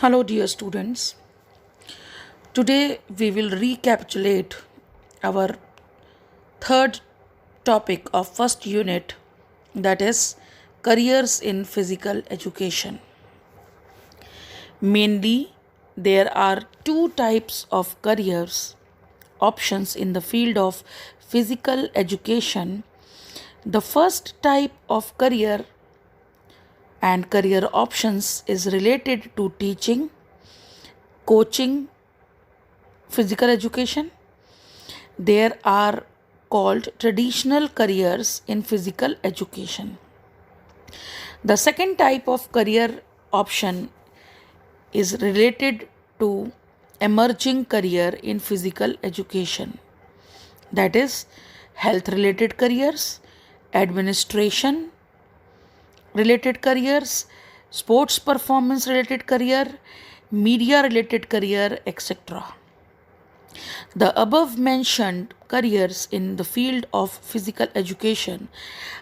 Hello, dear students. Today we will recapitulate our third topic of first unit, that is careers in physical education. Mainly, there are two types of careers options in the field of physical education. The first type of career and career options is related to teaching, coaching, physical education. There are called traditional careers in physical education. The second type of career option is related to emerging career in physical education, that is health related careers, administration related careers, sports performance related career, media related career, etc. The above mentioned careers in the field of physical education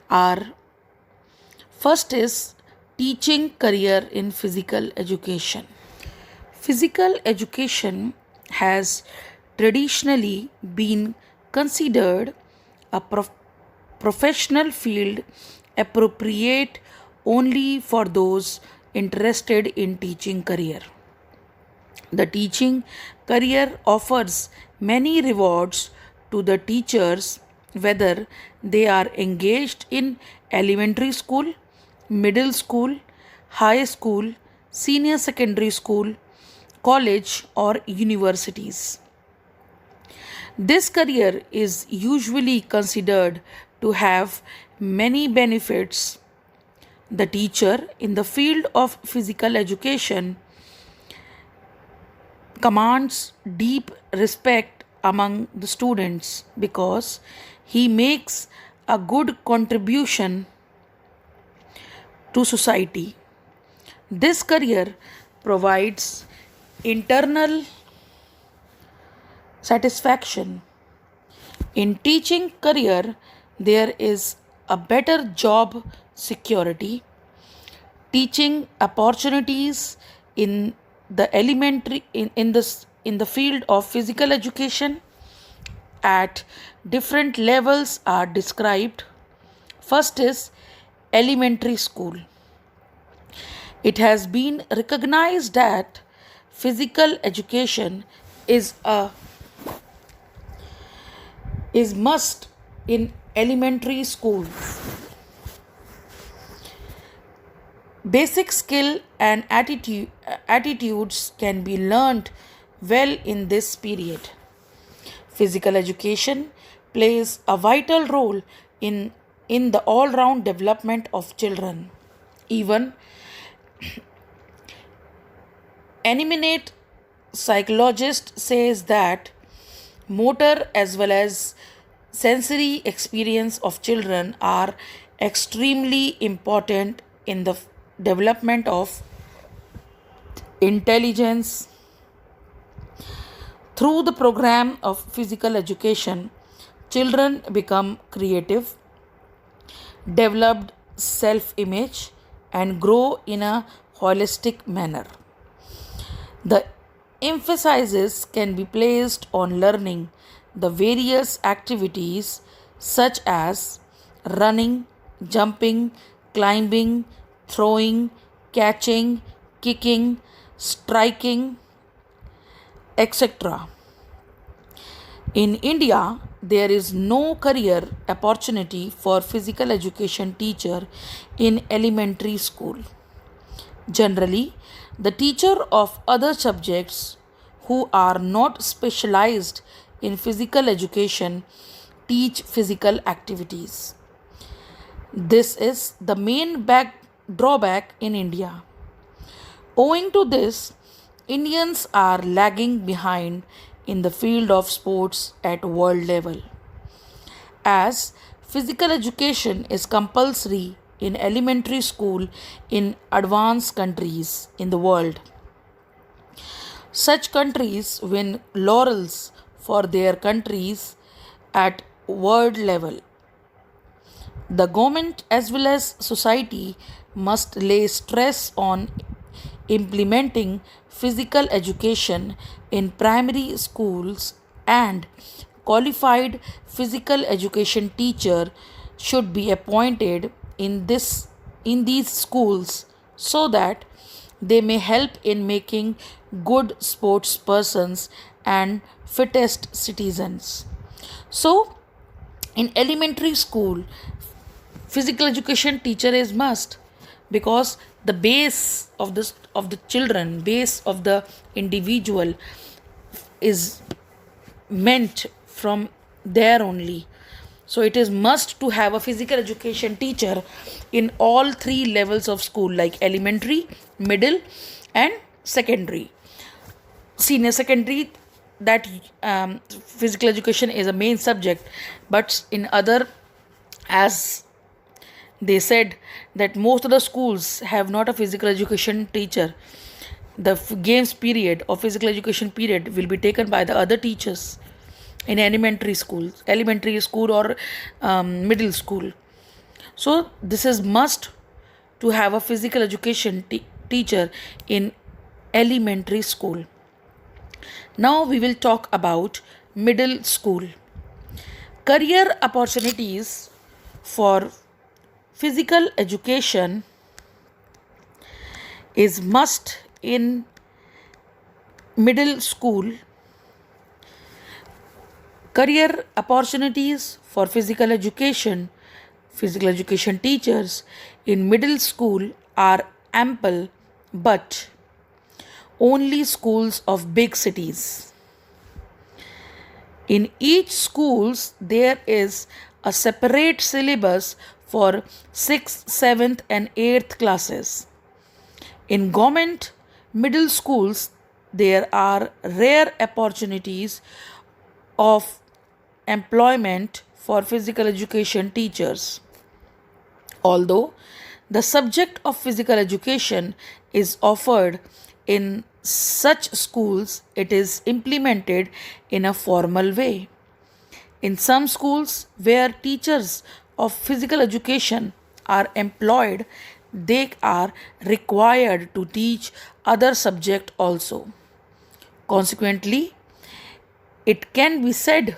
are: first is teaching career in physical education. Physical education has traditionally been considered a professional field appropriate only for those interested in teaching career. The teaching career offers many rewards to the teachers, whether they are engaged in elementary school, middle school, high school, senior secondary school, college, or universities. This career is usually considered to have many benefits. The teacher in the field of physical education commands deep respect among the students because he makes a good contribution to society. This career provides internal satisfaction. In teaching career, there is a better job security, teaching opportunities in the elementary in the field of physical education at different levels are described. First is elementary school. It has been recognized that physical education is must in elementary schools. Basic skill and attitudes can be learned well in this period. Physical education plays a vital role in the all round development of children. Even eminent psychologist says that motor as well as sensory experience of children are extremely important in the development of intelligence. Through the program of physical education, children become creative, developed self image, and grow in a holistic manner. The emphasis can be placed on learning the various activities such as running, jumping, climbing, throwing, catching, kicking, striking, etc. In India, there is no career opportunity for physical education teacher in elementary school. Generally, the teacher of other subjects who are not specialized in physical education teach physical activities. This is the main drawback in India. Owing to this, Indians are lagging behind in the field of sports at world level. As physical education is compulsory in elementary school in advanced countries in the world. Such countries win laurels for their countries at world level. The government as well as society must lay stress on implementing physical education in primary schools, and qualified physical education teacher should be appointed in these schools so that they may help in making good sports persons and fittest citizens. So, in elementary school, physical education teacher is must, because the base of the children, base of the individual is meant from there only. So it is must to have a physical education teacher in all three levels of school, like elementary, middle, and secondary. Senior secondary, that physical education is a main subject, but in other, as they said, that most of the schools have not a physical education teacher, the games period or physical education period will be taken by the other teachers in elementary school or middle school. So this is must to have a physical education teacher in elementary school. Now we will talk about middle school. Career opportunities for physical education is must in middle school. Career opportunities for physical education teachers in middle school are ample, but only schools of big cities. In each schools there is a separate syllabus for 6th, 7th and 8th classes. In government middle schools there are rare opportunities of employment for physical education teachers. Although the subject of physical education is offered in such schools, it is implemented in a formal way. In some schools where teachers of physical education are employed, they are required to teach other subject also. Consequently, it can be said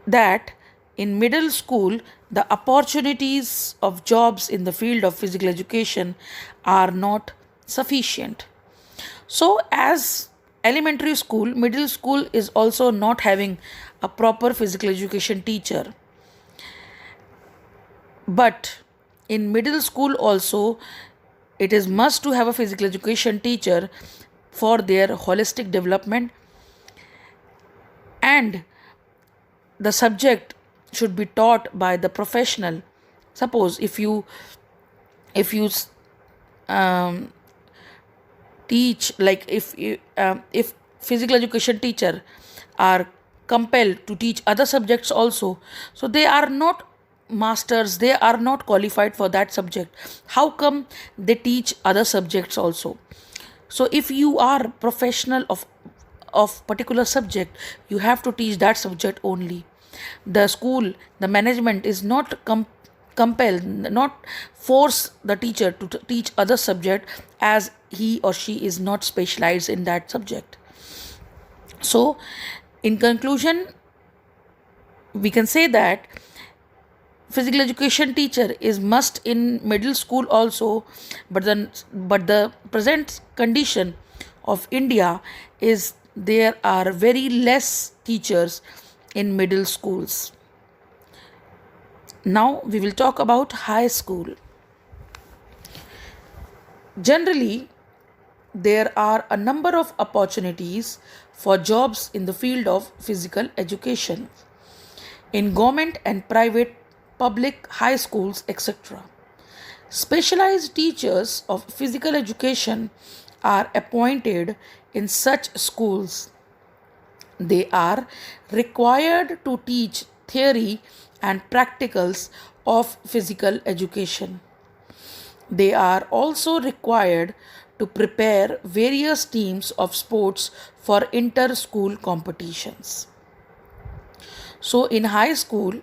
that in middle school the opportunities of jobs in the field of physical education are not sufficient. So as elementary school, middle school is also not having a proper physical education teacher, but in middle school also it is must to have a physical education teacher for their holistic development, and the subject should be taught by the professional. Suppose if you um, teach, like if physical education teacher are compelled to teach other subjects also, so they are not masters, they are not qualified for that subject. How come they teach other subjects also? So if you are professional of particular subject, you have to teach that subject only. The school, the management is not compel, not force the teacher to teach other subject, as he or she is not specialized in that subject. So in conclusion, we can say that physical education teacher is must in middle school also, but the present condition of India is there are very less teachers in middle schools. Now we will talk about high school. Generally, there are a number of opportunities for jobs in the field of physical education in government and private, public high schools, etc. Specialized teachers of physical education are appointed in such schools. They are required to teach theory and practicals of physical education. They are also required to prepare various teams of sports for inter-school competitions. So in high school,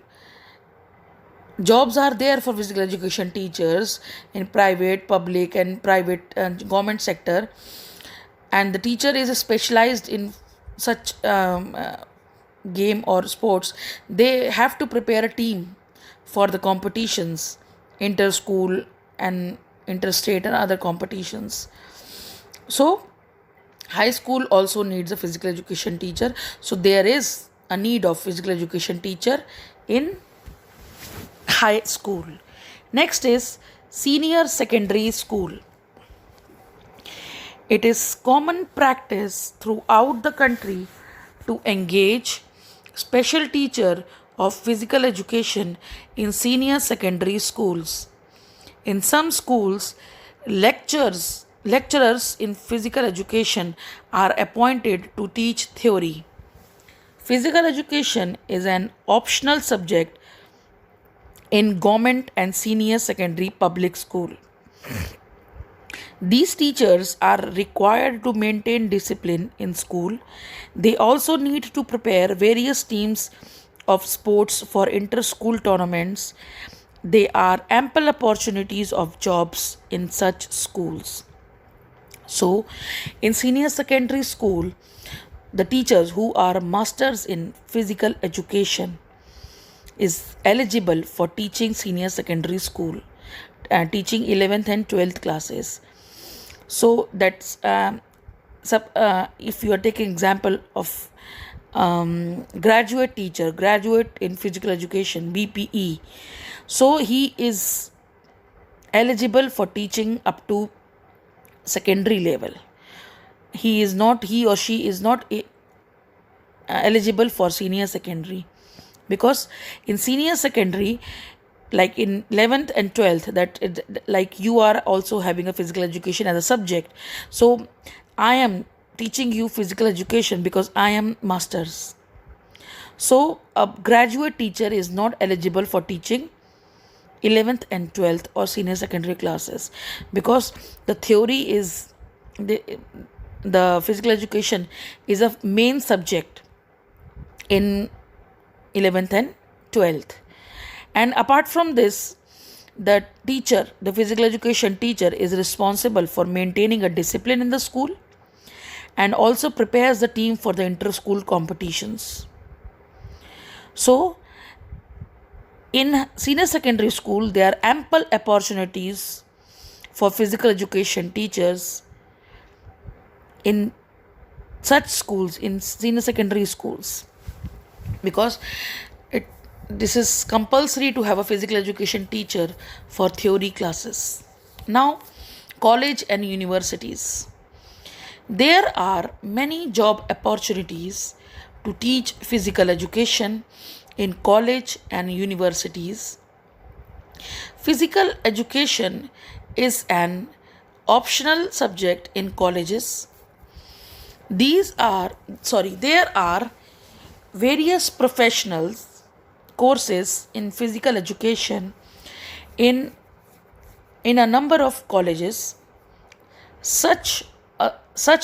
Jobs are there for physical education teachers in private, public, and private and government sector, and the teacher is specialized in such game or sports. They have to prepare a team for the competitions, inter school and interstate and other competitions. So high school also needs a physical education teacher, so there is a need of physical education teacher in high school. Next is senior secondary school. It is common practice throughout the country to engage special teacher of physical education in senior secondary schools. In some schools, lecturers in physical education are appointed to teach theory. Physical education is an optional subject in government and senior secondary public school. These teachers are required to maintain discipline in school. They also need to prepare various teams of sports for inter school tournaments. There are ample opportunities of jobs in such schools. So, in senior secondary school, the teachers who are masters in physical education is eligible for teaching senior secondary school, teaching 11th and 12th classes. So that's if you are taking example of graduate teacher, graduate in physical education, BPE, so he is eligible for teaching up to secondary level. He or she is not eligible for senior secondary, because in senior secondary, like in 11th and 12th, like you are also having a physical education as a subject. So I am teaching you physical education because I am masters. So a graduate teacher is not eligible for teaching 11th and 12th or senior secondary classes, because the theory is the physical education is a main subject in 11th and 12th. And apart from this, the physical education teacher is responsible for maintaining a discipline in the school and also prepares the team for the inter-school competitions. So in senior secondary school, there are ample opportunities for physical education teachers in such schools, in senior secondary schools, because this is compulsory to have a physical education teacher for theory classes. Now, college and universities. There are many job opportunities to teach physical education in college and universities. Physical education is an optional subject in colleges. There are various professionals courses in physical education in a number of colleges, such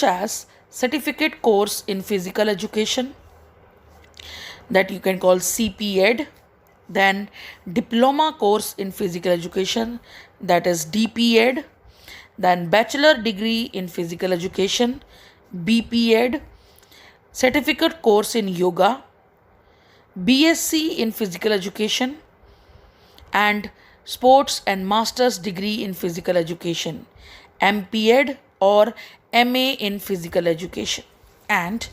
as certificate course in physical education, that you can call CPEd, then diploma course in physical education, that is DPEd, then bachelor degree in physical education, BPEd, certificate course in yoga, BSc in physical education, and sports and master's degree in physical education, MPEd or MA in physical education, and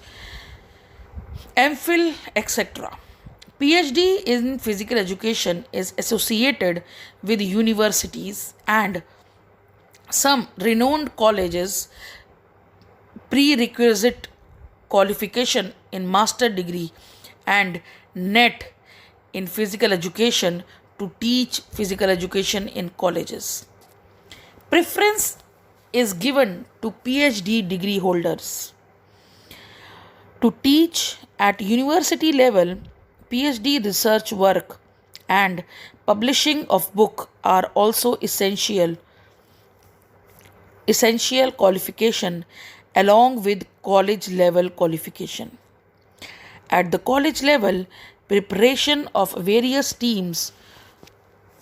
MPhil, etc. PhD in physical education is associated with universities and some renowned colleges. Prerequisite qualification in master degree and NET in physical education to teach physical education in colleges. Preference is given to PhD degree holders. To teach at university level, PhD research work and publishing of book are also essential qualification along with college level qualification. At the college level, preparation of various teams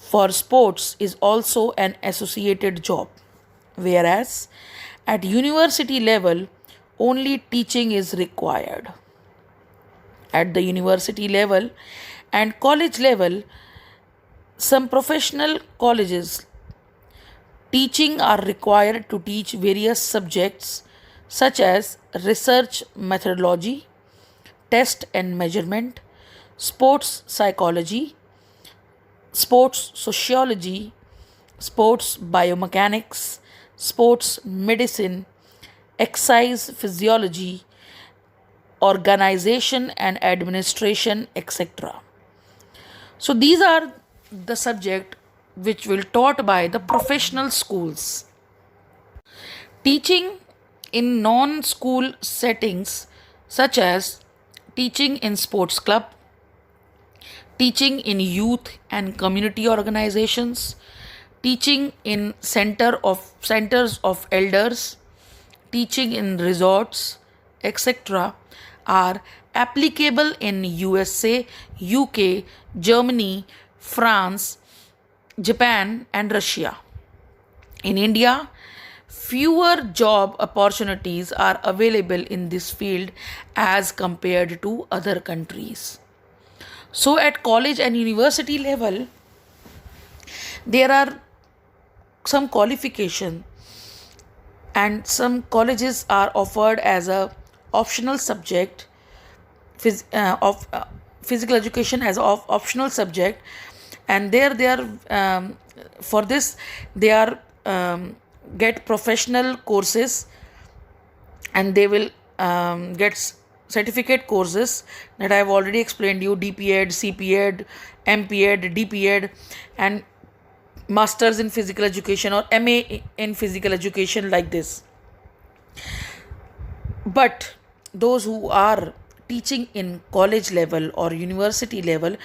for sports is also an associated job, whereas at university level, only teaching is required. At the university level and college level, some professional colleges teaching are required to teach various subjects such as research methodology, test and measurement, sports psychology, sports sociology, sports biomechanics, sports medicine, exercise physiology, organization and administration, etc. So these are the subject which will taught by the professional schools. Teaching in non-school settings such as teaching in sports club, teaching in youth and community organizations, teaching in centers of elders, teaching in resorts, etc., are applicable in USA, UK, Germany, France, Japan, and Russia. In India, fewer job opportunities are available in this field as compared to other countries. So, at college and university level, there are some qualification, and some colleges are offered as a optional subject of physical education as of optional subject, and there they are for this they are get professional courses, and they will get certificate courses that I have already explained you: DPEd, CPEd, MPEd, DPEd, and masters in physical education or MA in physical education, like this. But those who are teaching in college level or university level,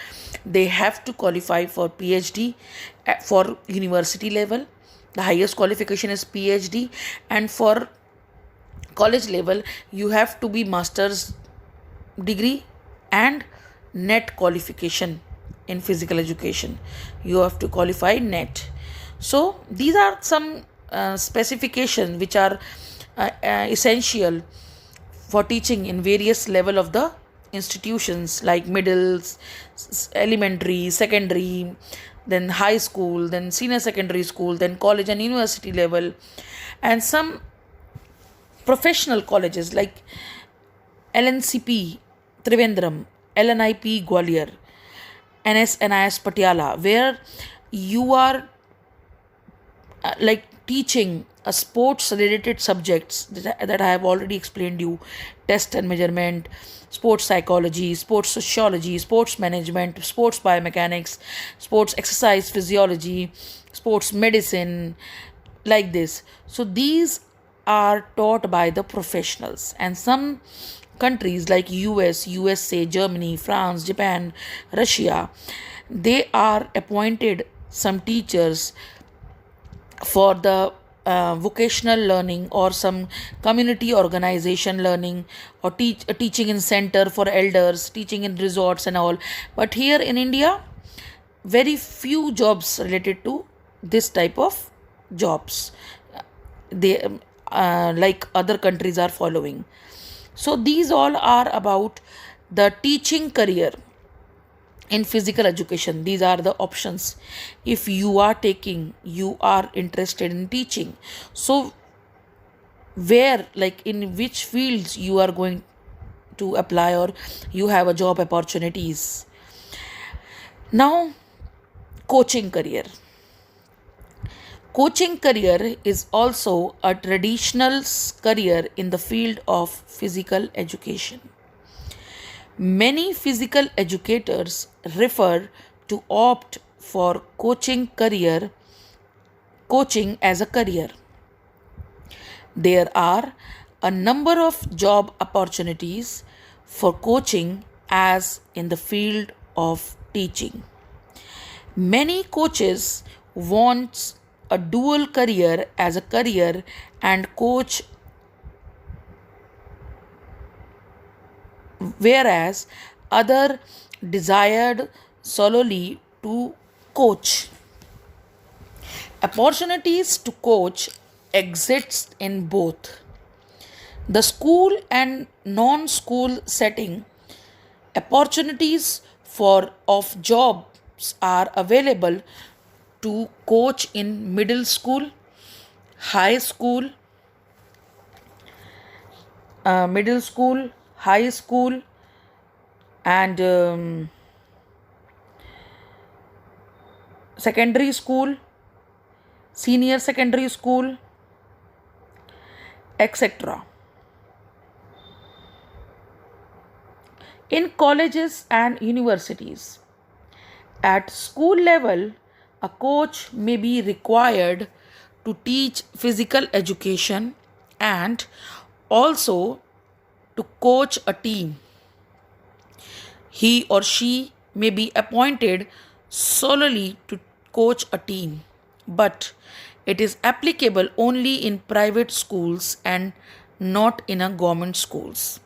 they have to qualify for PhD for university level. The highest qualification is PhD, and for college level, you have to be master's degree and net qualification in physical education. You have to qualify net. So these are some specifications which are essential for teaching in various level of the institutions, like middles, elementary, secondary, then high school, then senior secondary school, then college and university level, and some professional colleges like LNCP Trivandrum, LNIP Gwalior, NSNIS Patiala, where you are like teaching a sports related subjects that I have already explained you: test and measurement, sports psychology, sports sociology, sports management, sports biomechanics, sports exercise physiology, sports medicine, like this. So these are taught by the professionals, and some countries like US, USA, Germany, France, Japan, Russia, they are appointed some teachers for the vocational learning or some community organization learning, or teaching in center for elders, teaching in resorts and all. But here in India, very few jobs related to this type of jobs, they like other countries are following. So these all are about the teaching career in physical education. These are the options if you are interested in teaching. So where, like in which fields you are going to apply, or you have a job opportunities. Now, coaching career. Coaching career is also a traditional career in the field of physical education. Many physical educators refer to opt for coaching as a career. There are a number of job opportunities for coaching as in the field of teaching. Many coaches want a dual career as a career and coach, whereas other desired solely to coach. Opportunities to coach exist in both the school and non-school setting. Opportunities for of jobs are available to coach in high school, middle school, high school, and secondary school, senior secondary school, etc. In colleges and universities, at school level, a coach may be required to teach physical education and also to coach a team. He or she may be appointed solely to coach a team, but it is applicable only in private schools and not in a government schools.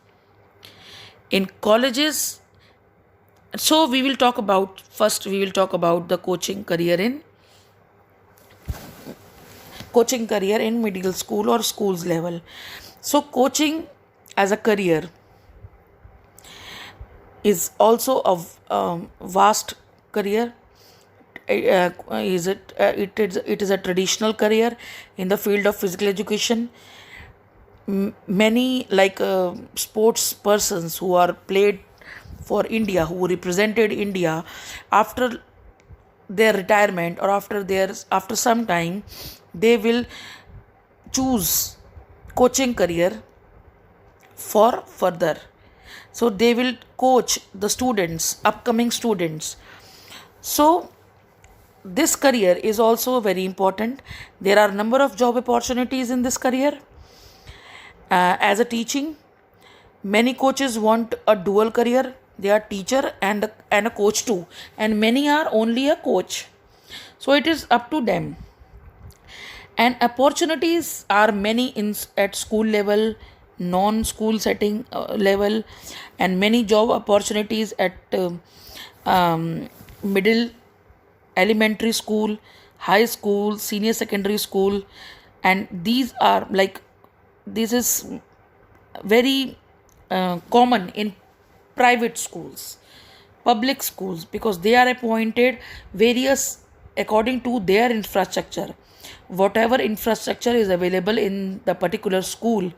In colleges, so we will talk about the coaching career in middle school or schools level. So coaching as a career is also a vast career. It is a traditional career in the field of physical education. Many sports persons who are played for India, who represented India, after their retirement or after some time, they will choose coaching career for further. So they will coach the upcoming students. So this career is also very important. There are number of job opportunities in this career. As a teaching, many coaches want a dual career. They are teacher and a coach too, and many are only a coach. So it is up to them. And opportunities are many at school level, non-school setting level, and many job opportunities at middle, elementary school, high school, senior secondary school, and this is very common in private schools, public schools, because they are appointed various according to their infrastructure. Whatever infrastructure is available in the particular school,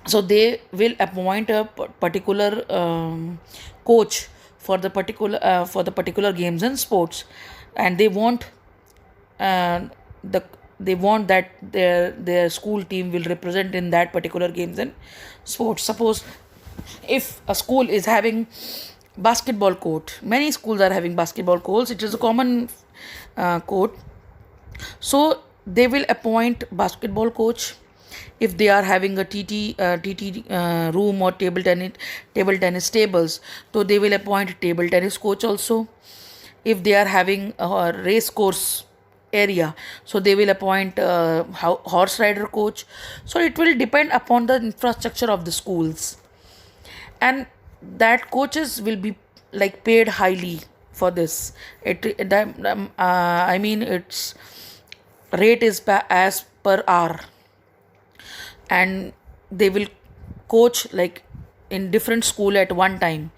so they will appoint a particular coach for the particular games and sports, and they want the they want that their school team will represent in that particular games and sports. Suppose if a school is having basketball court, many schools are having basketball courts, it is a common court. So they will appoint basketball coach. If they are having a TT room or table tennis tables, so they will appoint table tennis coach also. If they are having a race course area, so they will appoint horse rider coach. So it will depend upon the infrastructure of the schools, and that coaches will be paid highly for this. Its rate is as per hour, and they will coach in different school at one time,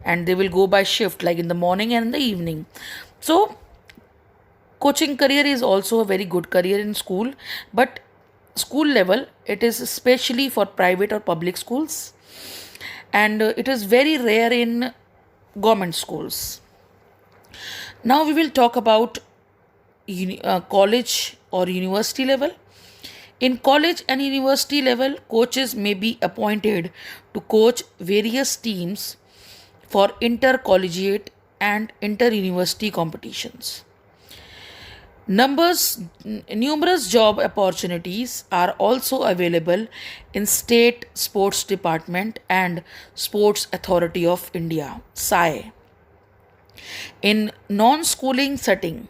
and they will go by shift, like in the morning and in the evening. So coaching career is also a very good career in school, but school level it is especially for private or public schools, and it is very rare in government schools. Now we will talk about college or university level. In college and university level, coaches may be appointed to coach various teams for intercollegiate and inter-university competitions. Numerous job opportunities are also available in State Sports Department and Sports Authority of India, SAI. In non-schooling setting,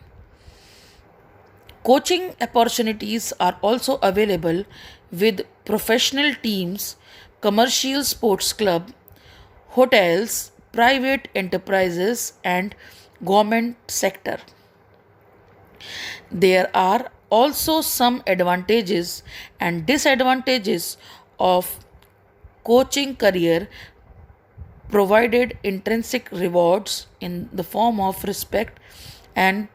coaching opportunities are also available with professional teams, commercial sports club, hotels, private enterprises, and government sector. There are also some advantages and disadvantages of coaching career provided intrinsic rewards in the form of respect and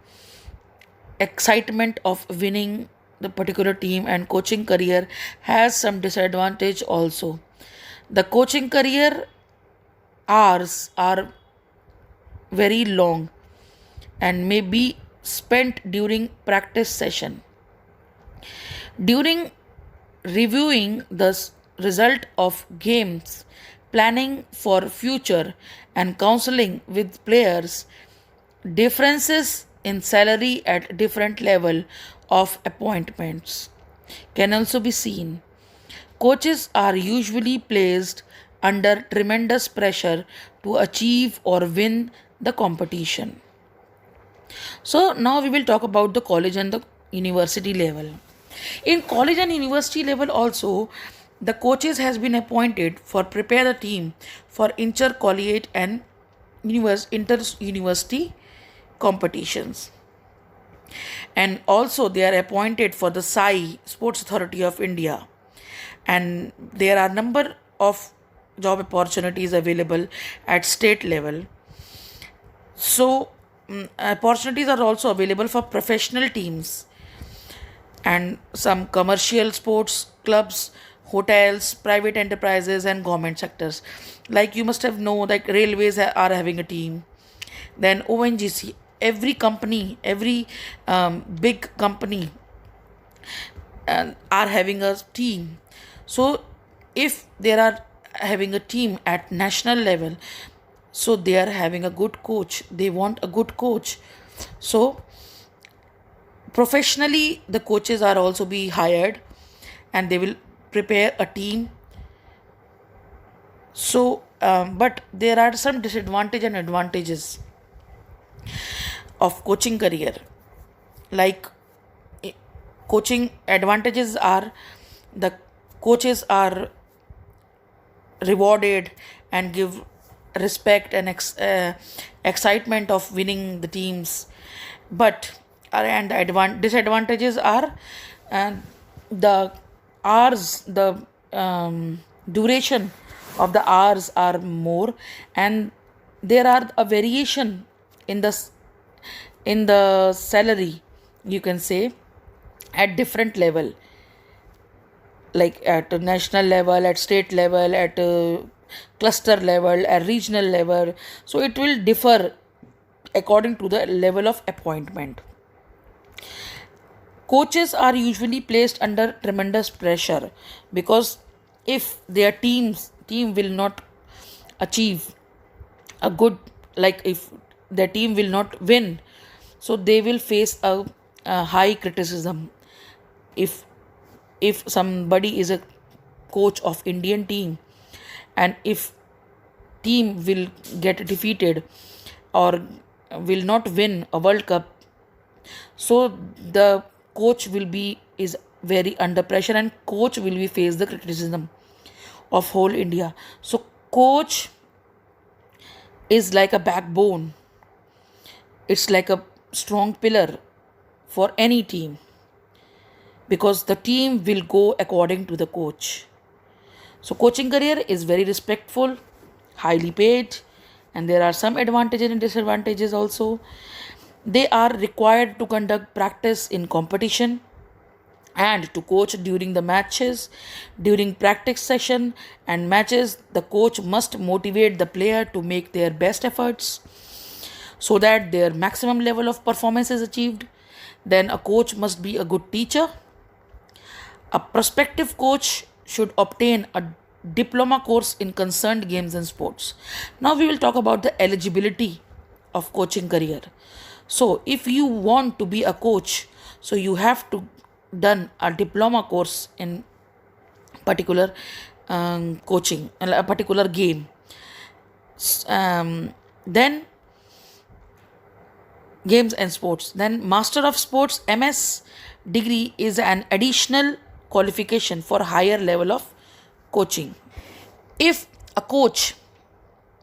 excitement of winning the particular team, and coaching career has some disadvantage also. The coaching career hours are very long and may be spent during practice session. During reviewing the result of games, planning for future, and counseling with players, differences in salary at different level of appointments can also be seen. Coaches are usually placed under tremendous pressure to achieve or win the competition. So now we will talk about the college and the university level. In college and university level also, the coaches has been appointed for prepare the team for intercollegiate and inter-university competitions. And also they are appointed for the SAI, Sports Authority of India. And there are number of job opportunities available at state level. So opportunities are also available for professional teams and some commercial sports clubs, hotels, private enterprises, and government sectors. Like you must have known, like railways are having a team. Then ONGC, every company, every big company are having a team. So if there are having a team at national level, so they are having a good coach. They want a good coach. So professionally, the coaches are also be hired, and they will prepare a team. So, but there are some disadvantages and advantages of coaching career. Like coaching advantages are the coaches are rewarded and give respect and excitement of winning the teams, but and disadvantages are uh, the hours, the duration of the hours are more, and there are a variation in the salary, you can say, at different level, like at a national level, at state level, at a cluster level, at regional level. So it will differ according to the level of appointment. Coaches are usually placed under tremendous pressure because if their team will not achieve a good, like if their team will not win, so they will face a high criticism. If if somebody is a coach of Indian team, and if team will get defeated or will not win a world cup, so the coach will be is very under pressure, and coach will be face the criticism of whole India. So coach is like a backbone, it's like a strong pillar for any team, because the team will go according to the coach. So coaching career is very respectful, highly paid, and there are some advantages and disadvantages also. They are required to conduct practice in competition and to coach during the matches. During practice session and matches, the coach must motivate the player to make their best efforts so that their maximum level of performance is achieved. Then a coach must be a good teacher. A prospective coach should obtain a diploma course in concerned games and sports. Now we will talk about the eligibility of coaching career. So if you want to be a coach, so you have to done a diploma course in particular coaching, a particular game. Then games and sports. Then Master of Sports MS degree is an additional qualification for higher level of coaching. If a coach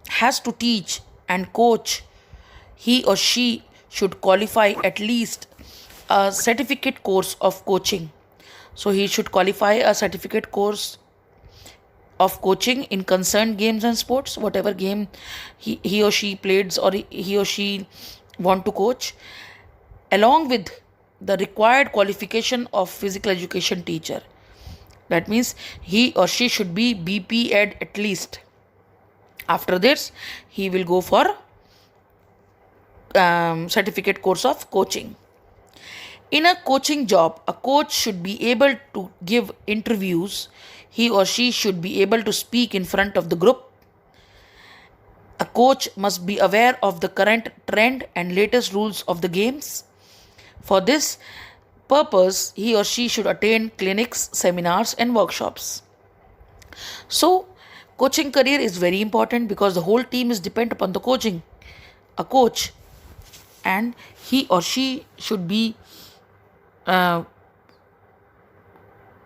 has to teach and coach, he or she should qualify at least a certificate course of coaching. So he should qualify a certificate course of coaching in concerned games and sports, whatever game he or she plays or he or she want to coach, along with the required qualification of physical education teacher. That means he or she should be BP Ed at least. After this, he will go for certificate course of coaching. In a coaching job, a coach should be able to give interviews. He or she should be able to speak in front of the group. A coach must be aware of the current trend and latest rules of the games. For this purpose, he or she should attend clinics, seminars, and workshops. So, coaching career is very important because the whole team is dependent upon the coaching. A coach, and he or she should be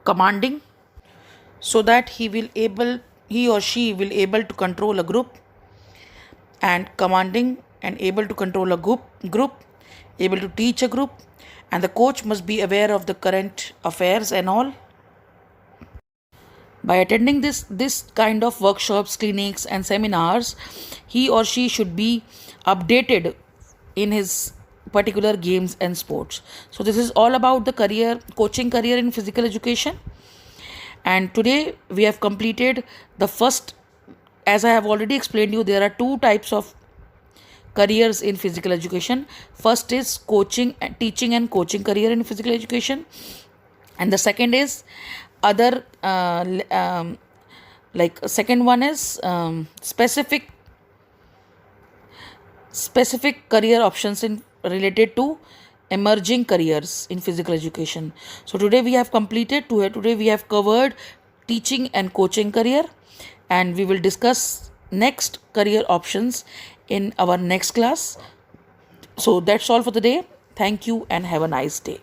commanding, so that he or she will able to control a group, and commanding and able to control a group, able to teach a group, and the coach must be aware of the current affairs and all. By attending this kind of workshops, clinics, and seminars, he or she should be updated in his particular games and sports. So this is all about the coaching career in physical education. And today we have completed the first. As I have already explained you, there are two types of careers in physical education. First is teaching and coaching career in physical education, and the second is other like second one is specific career options in related to emerging careers in physical education. So today we have today we have covered teaching and coaching career, and we will discuss next career options in our next class. So that's all for the day. Thank you and have a nice day.